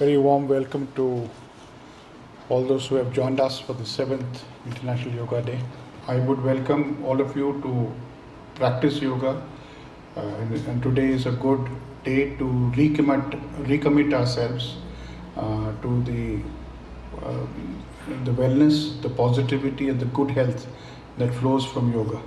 Very warm welcome to all those who have joined us for the 7th International Yoga Day. I would welcome all of you to practice yoga, and today is a good day to recommit ourselves to the wellness, the positivity, and the good health that flows from yoga.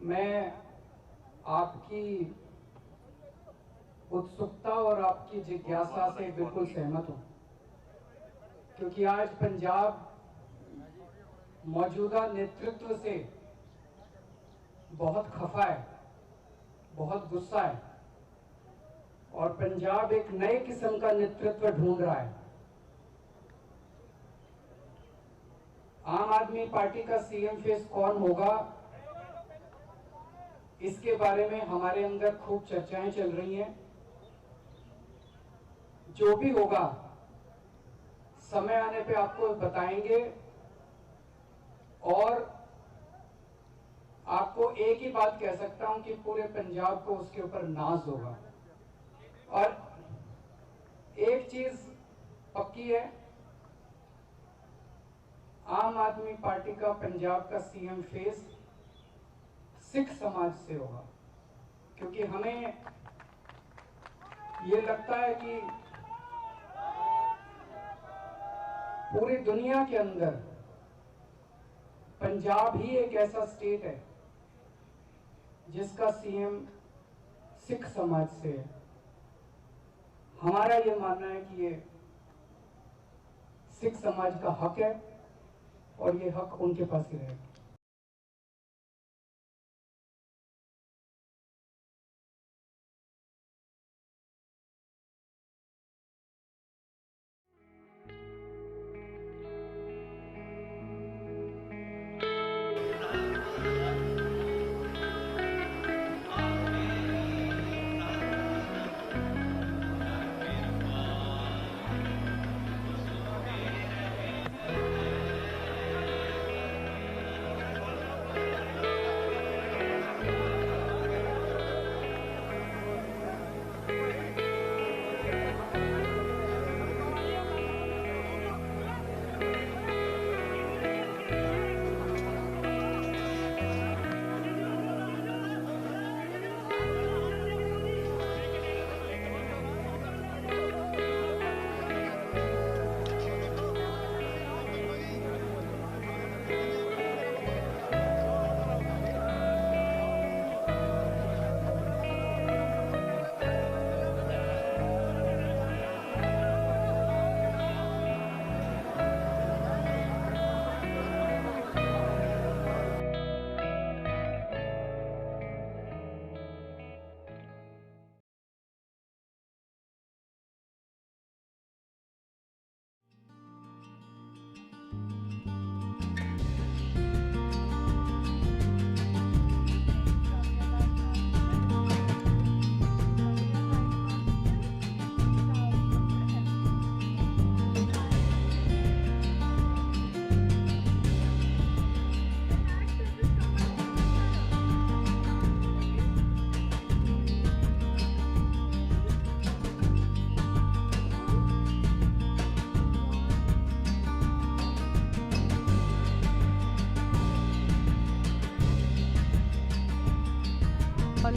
मैं आपकी उत्सुकता और आपकी जिज्ञासा से बिल्कुल सहमत हूं, क्योंकि आज पंजाब मौजूदा नेतृत्व से बहुत खफा है, बहुत गुस्सा है और पंजाब एक नए किस्म का नेतृत्व ढूंढ रहा है। आम आदमी पार्टी का सीएम फेस कौन होगा, इसके बारे में हमारे अंदर खूब चर्चाएं चल रही हैं। जो भी होगा समय आने पे आपको बताएंगे और आपको एक ही बात कह सकता हूं कि पूरे पंजाब को उसके ऊपर नाज होगा। और एक चीज पक्की है, आम आदमी पार्टी का पंजाब का सीएम फेस सिख समाज से होगा, क्योंकि हमें ये लगता है कि पूरी दुनिया के अंदर पंजाब ही एक ऐसा स्टेट है जिसका सीएम सिख समाज से है। हमारा ये मानना है कि ये सिख समाज का हक है और ये हक उनके पास ही रहेगा।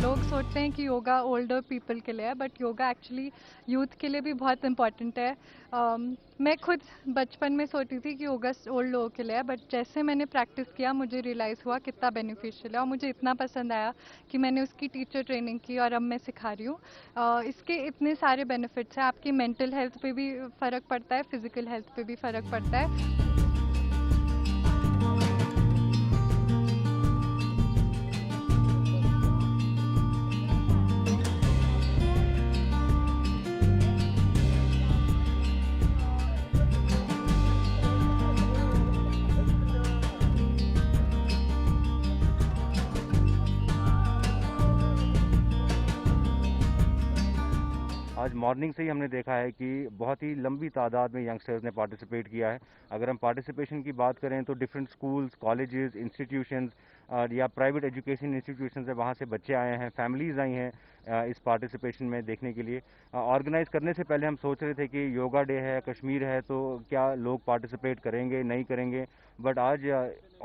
लोग सोचते हैं कि योगा ओल्डर पीपल के लिए है, बट योगा एक्चुअली यूथ के लिए भी बहुत इम्पॉर्टेंट है। मैं खुद बचपन में सोचती थी कि योगा ओल्ड लोगों के लिए है, बट जैसे मैंने प्रैक्टिस किया मुझे रियलाइज़ हुआ कितना बेनिफिशियल है और मुझे इतना पसंद आया कि मैंने उसकी टीचर ट्रेनिंग की और अब मैं सिखा रही हूँ। इसके इतने सारे बेनिफिट्स हैं, आपकी मेंटल हेल्थ पे भी फ़र्क पड़ता है, फिजिकल हेल्थ पे भी फ़र्क पड़ता है। आज मॉर्निंग से ही हमने देखा है कि बहुत ही लंबी तादाद में यंगस्टर्स ने पार्टिसिपेट किया है। अगर हम पार्टिसिपेशन की बात करें तो डिफरेंट स्कूल्स, कॉलेजेस, इंस्टीट्यूशंस या प्राइवेट एजुकेशन इंस्टीट्यूशंस है, वहाँ से बच्चे आए हैं, फैमिलीज़ आई हैं इस पार्टिसिपेशन में देखने के लिए। ऑर्गेनाइज करने से पहले हम सोच रहे थे कि योगा डे है, कश्मीर है, तो क्या लोग पार्टिसिपेट करेंगे नहीं करेंगे, बट आज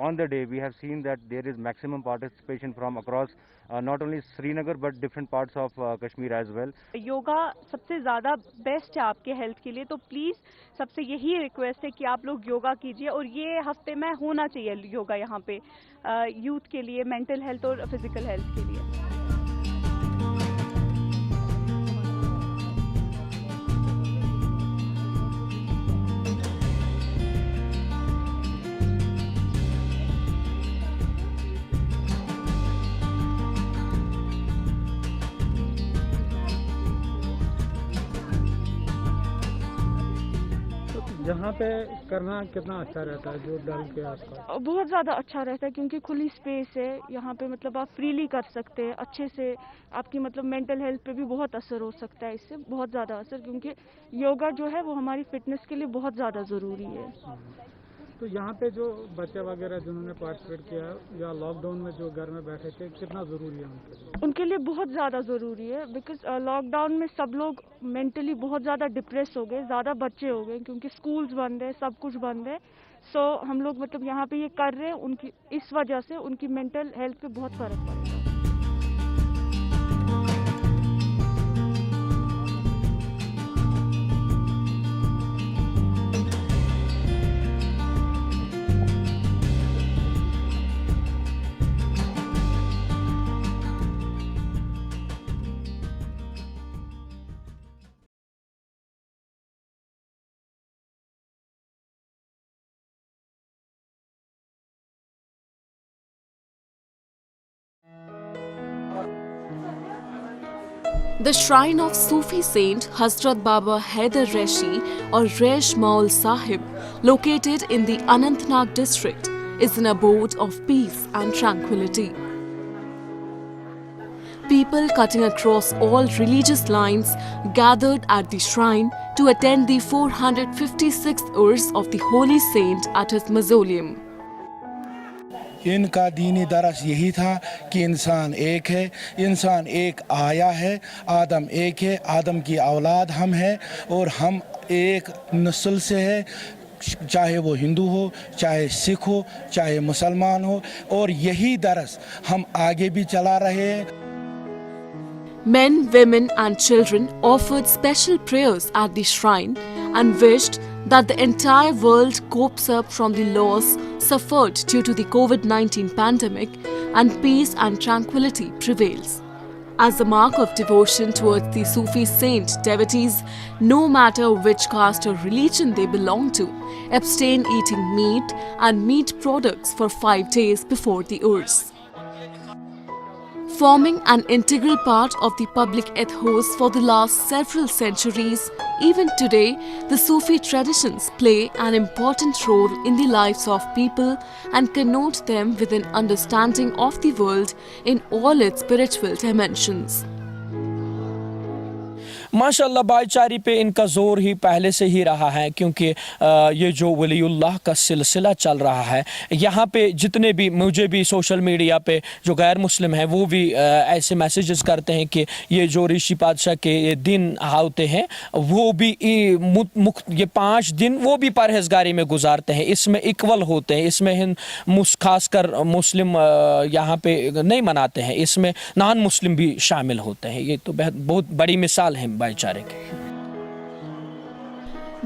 on the day we have seen that there is maximum participation from across not only Srinagar but different parts of Kashmir as well. Yoga सबसे ज़्यादा बेस्ट है आपके हेल्थ के लिए, तो प्लीज़ सबसे यही रिक्वेस्ट है कि आप लोग योगा कीजिए और ये हफ्ते में होना चाहिए योगा यहाँ पे यूथ के लिए, मेंटल हेल्थ और फिजिकल हेल्थ के लिए। यहाँ पे करना कितना अच्छा रहता है जो डल के आसपास? बहुत ज़्यादा अच्छा रहता है क्योंकि खुली स्पेस है यहाँ पे, मतलब आप फ्रीली कर सकते हैं अच्छे से। आपकी मतलब मेंटल हेल्थ पे भी बहुत असर हो सकता है इससे, बहुत ज़्यादा असर, क्योंकि योगा जो है वो हमारी फिटनेस के लिए बहुत ज़्यादा ज़रूरी है। तो यहाँ पे जो बच्चे वगैरह जिन्होंने पार्टिसिपेट किया या लॉकडाउन में जो घर में बैठे थे, कितना ज़रूरी है उनके लिए बहुत ज़्यादा ज़रूरी है, बिकॉज लॉकडाउन में सब लोग मेंटली बहुत ज़्यादा डिप्रेस हो गए, ज़्यादा बच्चे हो गए क्योंकि स्कूल्स बंद है, सब कुछ बंद है। सो हम लोग मतलब यहाँ पे ये कर रहे हैं, उनकी इस वजह से उनकी मेंटल हेल्थ पे बहुत फ़र्क पड़ता है। The shrine of Sufi saint Hazrat Baba Haider Reshi or Resh Maul Sahib, located in the Anantnag district, is an abode of peace and tranquility. People cutting across all religious lines gathered at the shrine to attend the 456th Urs of the holy saint at his mausoleum. इनका दीनी दरस यही था कि इंसान एक है, इंसान एक आया है, आदम एक है, आदम की औलाद हम हैं और हम एक नस्ल से है, चाहे वो हिंदू हो, चाहे सिख हो, चाहे मुसलमान हो, और यही दरस हम आगे भी चला रहे हैं। Men, women and children offered special prayers at the shrine and wished that the entire world copes up from the loss suffered due to the COVID-19 pandemic and peace and tranquility prevails. As a mark of devotion towards the Sufi saint, devotees, no matter which caste or religion they belong to, abstain eating meat and meat products for 5 days before the Urs. Forming an integral part of the public ethos for the last several centuries, even today, the Sufi traditions play an important role in the lives of people and connote them with an understanding of the world in all its spiritual dimensions. माशाल्लाह भाईचारे पे इनका जोर ही पहले से ही रहा है, क्योंकि ये जो वलीउल्लाह का सिलसिला चल रहा है, यहाँ पे जितने भी मुझे भी सोशल मीडिया पे जो गैर मुस्लिम हैं वो भी ऐसे मैसेजेस करते हैं कि ये जो ऋषि पातशाह के ये दिन होते हैं वो भी ये 5 दिन वो भी परहेजगारी में गुजारते हैं, इसमें इक्वल होते हैं, इसमें खासकर मुस्लिम यहाँ पे नहीं मनाते हैं, इसमें नॉन मुस्लिम भी शामिल होते हैं। ये तो बहुत बड़ी मिसाल है भाईचारे की।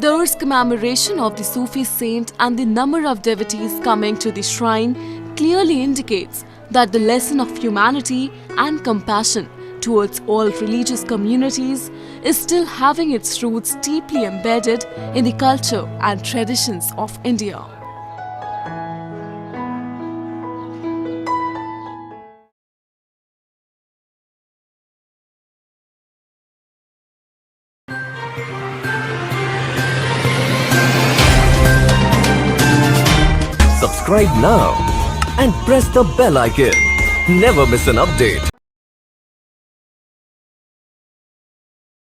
The Urs commemoration of the Sufi saint and the number of devotees coming to the shrine clearly indicates that the lesson of humanity and compassion towards all religious communities is still having its roots deeply embedded in the culture and traditions of India. Subscribe now and press the bell icon. Never miss an update.